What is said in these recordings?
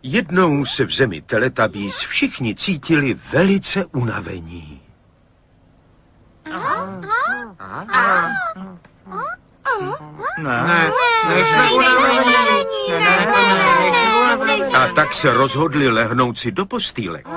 Jednou se v zemi Teletubbies všichni cítili velice unavení. A tak se rozhodli lehnout si do postýlek.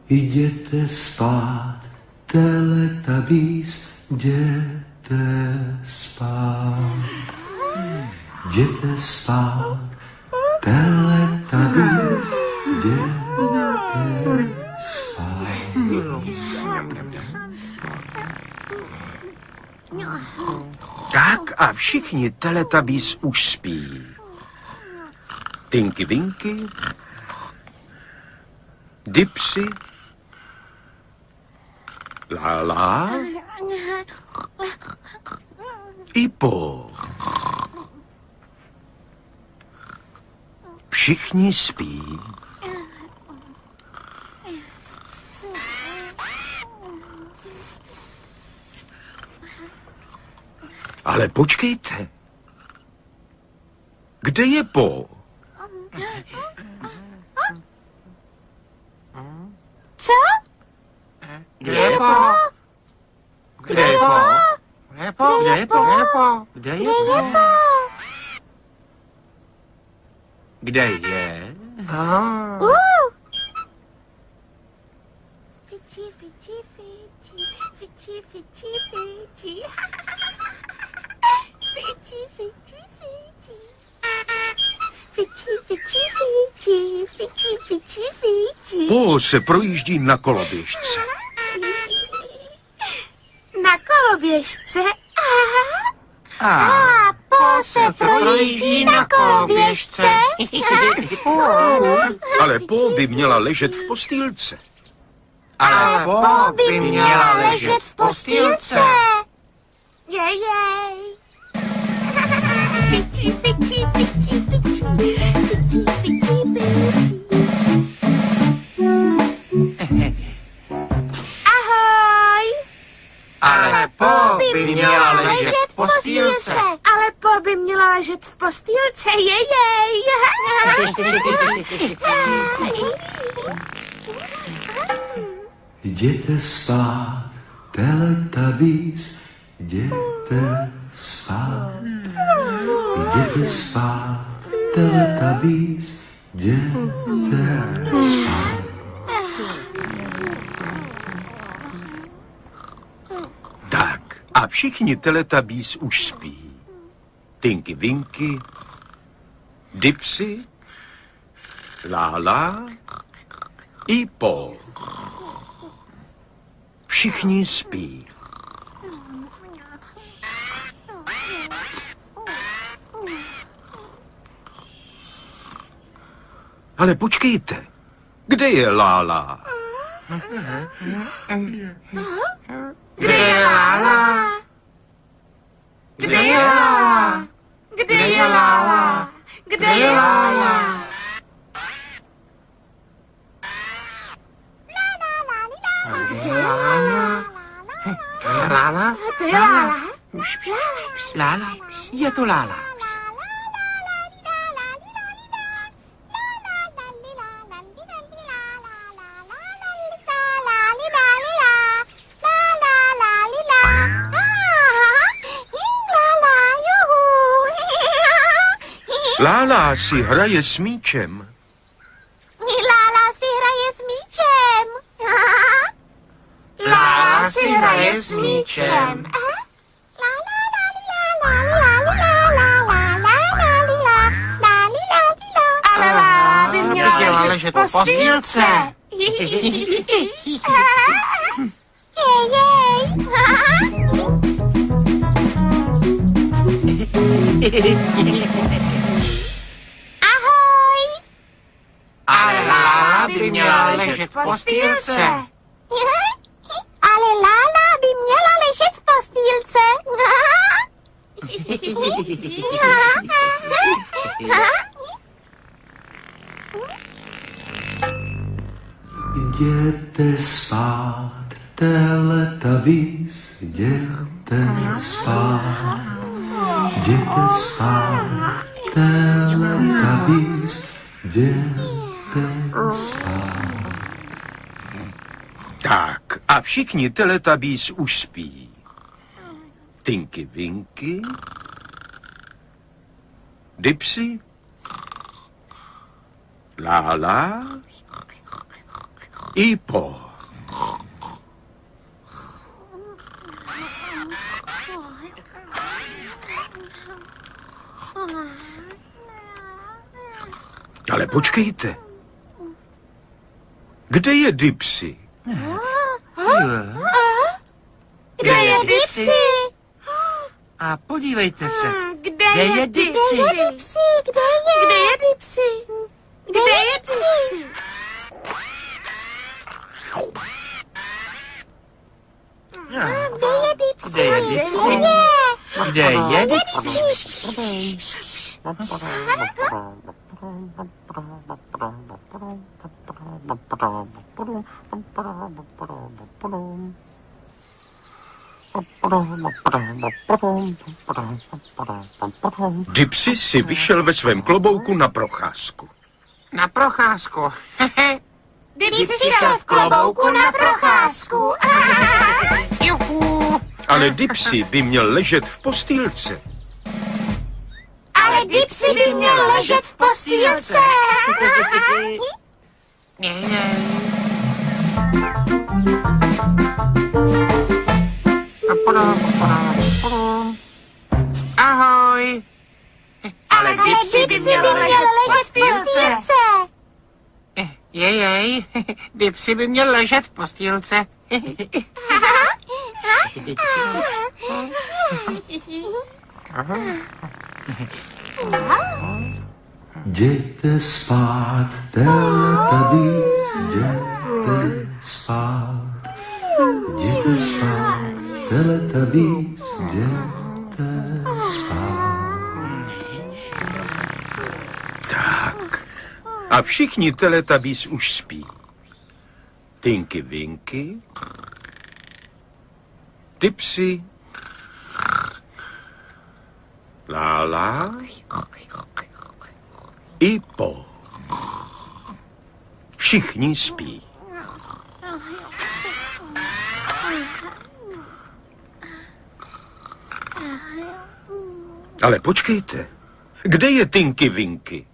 Jděte spát, Teletubbies, jděte spát. Jděte spát, Teletubbies, jděte spát. Tak a všichni Teletubbies už spí. Tinky Winky, Dipsy, Lála i Po. Všichni spí. Ale počkejte. Kde je Po? Co? Kde je Po? Kde je Po? Kde je Po? Kde je Po? Kde je Po? Kde je? Fiči, fiči, fiči, fiči, fiči, fiči. Fiči, fiči, fiči. Fiči, fiči, fiči, fiči, fiči, fiči. Po se projíždí na koloběžce. Na koloběžce? A Po se projíždí na koloběžce. Ale Po by měla ležet v postýlce. ale Po by měla ležet v postýlce. Jej. Fiči, fiči, fiči, fiči, fiči, fiči, fiči. Ahoj! Ale Po by měla ležet v postýlce. Ale Po by měla ležet v postýlce, jej. Jděte spát, Teletubbies, jděte spát. Jděte spát, Teletubbies, jděte spát. Tak, a všichni Teletubbies už spí. Tinky Winky, Dipsy, Lála i Po. Všichni spí. Ale počkejte, kde je Lála? Kde je Lála? Kde je Lála? Kde je Lála? Kde je Lála? Kde je Lála? Lála? To je Lála. Lála? Je to Lála. Lála si hraje s míčem. Lála si hraje s míčem. Lála si hraje s míčem. La la la la la la la la la la la la la ležet v postýlce. Ahoj! Ale Lála by měla ležet v postýlce. Ale Lála by měla ležet v postýlce. Jděte spát, Teletubbies, jděte spát. Jděte spát, Teletubbies, jděte spát. Tak, a všichni Teletubbies už spí. Tinky Winky, Dipsy, Lála i Po. Ale počkejte. Kde je Dipsy? Kde je Dipsy? A podívejte se. Kde je Dipsy? Kde je Dipsy? Kde je Dipsy? Kde je Dipsy? Kde je Dipsy? Dipsy si vyšel ve svém klobouku na procházku. Na procházku. Dipsy šel v klobouku na procházku. Juhu. Ale Dipsy by měl ležet v postýlce. Ale Dipsy by měl ležet v postýlce. Ahoj. Ale Dipsy by měl ležet v postýlce. Jej, Dipsy by měl ležet v postýlce. Jděte spát, Teletubbies, jděte spát. Jděte spát, Teletubbies, jděte spát. Tak, a všichni Teletubbies už spí. Tinky Winky, Dipsy, Lála i Po. Všichni spí. Ale počkejte, kde je Tinky Winky?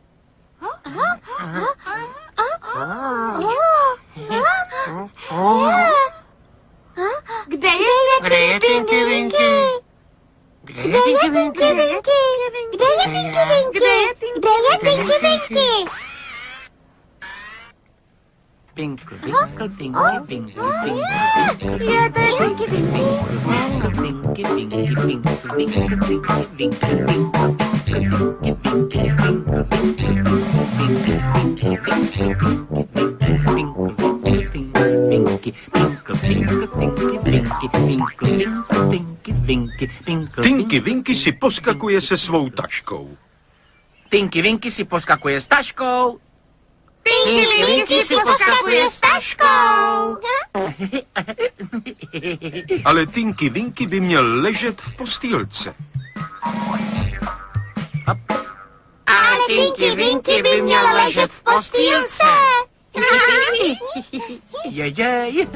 Kde je Tinky Winky? Kde je Tinky Winky? Kde je Tinky Winky? Winkle, winkle, tinky, winkle, winkle, Je to Tinky Winky. tinky, winky, winkle, winkle, tinky, winkle, winkle, tinky, winky, winkle, Tinky Winky si poskakuje se svou taškou. Tinky Winky si poskakuje s taškou. Tinky Winky si poskakuje s taškou. Ale Tinky Winky by měl ležet v postýlce. Ale Tinky Winky by měl ležet v postýlce. Jej.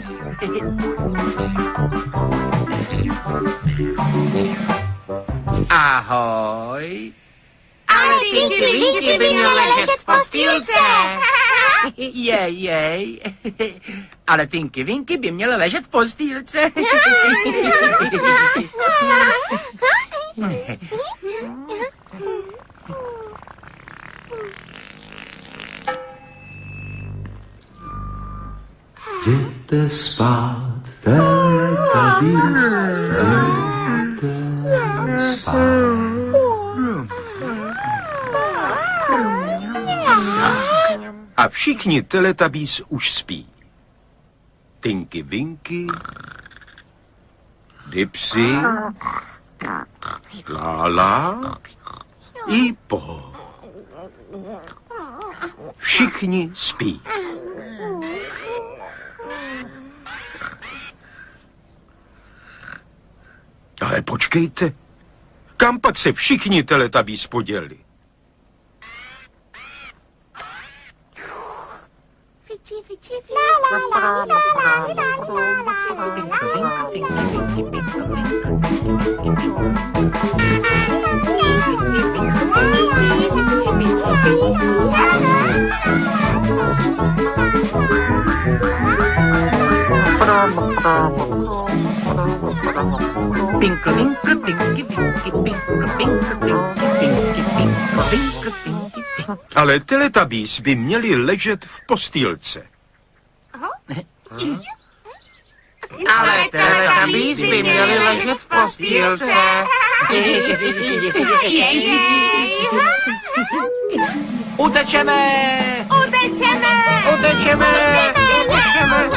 Ahoj. Ale Tinky Winky by měl ležet v postýlce. Jej. Ale Tinky Winky by měl ležet v postýlce. Jděte spát, Teletubbies, jděte spát. A všichni Teletubbies už spí. Tinky Winky, Dipsy, Lála i Po. Všichni spí. Ale počkejte, kam pak se všichni Teletubbies poděli? Ale Teletubbies by měli ležet v postýlce. Ale Teletubbies by měli ležet v postýlce. Utečeme! Utečeme! Utečeme! Utečeme!